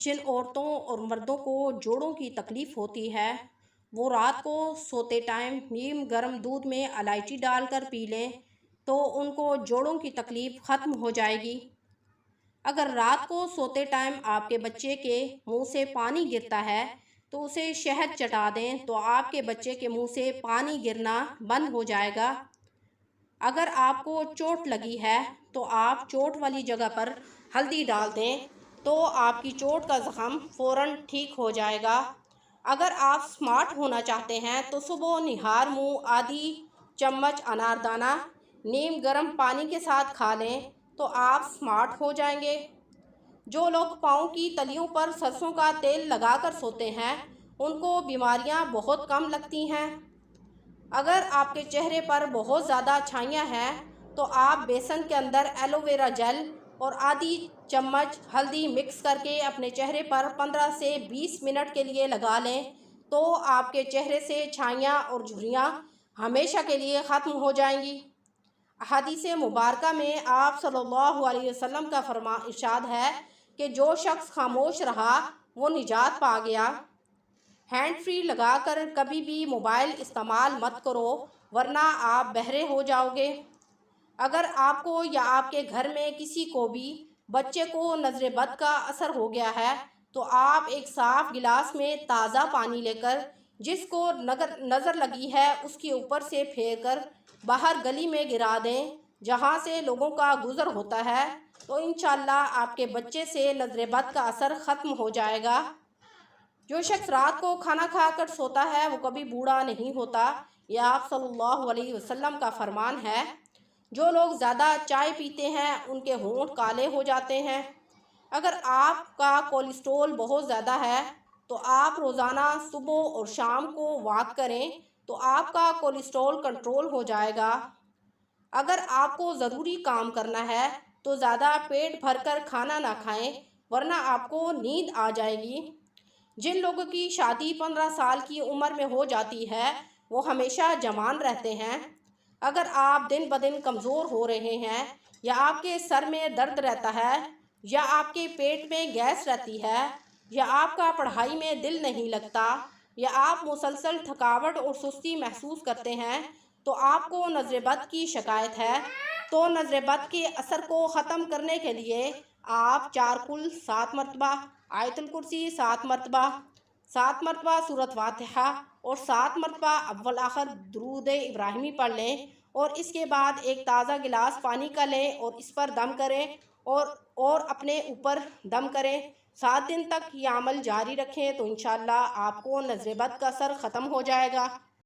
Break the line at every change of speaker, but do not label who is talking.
جن عورتوں اور مردوں کو جوڑوں کی تکلیف ہوتی ہے وہ رات کو سوتے ٹائم نیم گرم دودھ میں الائچی ڈال کر پی لیں تو ان کو جوڑوں کی تکلیف ختم ہو جائے گی۔ اگر رات کو سوتے ٹائم آپ کے بچے کے منہ سے پانی گرتا ہے تو اسے شہد چٹا دیں تو آپ کے بچے کے منہ سے پانی گرنا بند ہو جائے گا۔ اگر آپ کو چوٹ لگی ہے تو آپ چوٹ والی جگہ پر ہلدی ڈال دیں تو آپ کی چوٹ کا زخم فوراً ٹھیک ہو جائے گا۔ اگر آپ سمارٹ ہونا چاہتے ہیں تو صبح نہار منہ آدھی چمچ اناردانہ نیم گرم پانی کے ساتھ کھا لیں تو آپ سمارٹ ہو جائیں گے۔ جو لوگ پاؤں کی تلیوں پر سرسوں کا تیل لگا کر سوتے ہیں ان کو بیماریاں بہت کم لگتی ہیں۔ اگر آپ کے چہرے پر بہت زیادہ چھائیاں ہیں تو آپ بیسن کے اندر ایلو ویرا جیل اور آدھی چمچ ہلدی مکس کر کے اپنے چہرے پر 15 سے 20 منٹ کے لیے لگا لیں تو آپ کے چہرے سے چھائیاں اور جھریاں ہمیشہ کے لیے ختم ہو جائیں گی۔ احادیث مبارکہ میں آپ صلی اللہ علیہ وسلم کا ارشاد ہے کہ جو شخص خاموش رہا وہ نجات پا گیا۔ ہینڈ فری لگا کر کبھی بھی موبائل استعمال مت کرو ورنہ آپ بہرے ہو جاؤ گے۔ اگر آپ کو یا آپ کے گھر میں کسی کو بھی بچے کو نظر بد کا اثر ہو گیا ہے تو آپ ایک صاف گلاس میں تازہ پانی لے کر جس کو نظر لگی ہے اس کے اوپر سے پھیر کر باہر گلی میں گرا دیں جہاں سے لوگوں کا گزر ہوتا ہے تو انشاءاللہ آپ کے بچے سے نظر بد کا اثر ختم ہو جائے گا۔ جو شخص رات کو کھانا کھا کر سوتا ہے وہ کبھی بوڑھا نہیں ہوتا، یہ آپ صلی اللہ علیہ وسلم کا فرمان ہے۔ جو لوگ زیادہ چائے پیتے ہیں ان کے ہونٹ کالے ہو جاتے ہیں۔ اگر آپ کا کولیسٹرول بہت زیادہ ہے تو آپ روزانہ صبح اور شام کو واک کریں تو آپ کا کولیسٹرول کنٹرول ہو جائے گا۔ اگر آپ کو ضروری کام کرنا ہے تو زیادہ پیٹ بھر کر کھانا نہ کھائیں ورنہ آپ کو نیند آ جائے گی۔ جن لوگوں کی شادی 15 سال کی عمر میں ہو جاتی ہے وہ ہمیشہ جوان رہتے ہیں۔ اگر آپ دن بدن کمزور ہو رہے ہیں یا آپ کے سر میں درد رہتا ہے یا آپ کے پیٹ میں گیس رہتی ہے یا آپ کا پڑھائی میں دل نہیں لگتا یا آپ مسلسل تھکاوٹ اور سستی محسوس کرتے ہیں تو آپ کو نظر بد کی شکایت ہے تو نظر بد کے اثر کو ختم کرنے کے لیے آپ چارکل 7 مرتبہ، آیت الکرسی 7 مرتبہ، 7 مرتبہ سورۃ فاتحہ اور 7 مرتبہ اول آخر درود ابراہیمی پڑھ لیں اور اس کے بعد ایک تازہ گلاس پانی کا لیں اور اس پر دم کریں اور اپنے اوپر دم کریں۔ 7 دن تک یہ عمل جاری رکھیں تو انشاءاللہ آپ کو نظر بد کا اثر ختم ہو جائے گا۔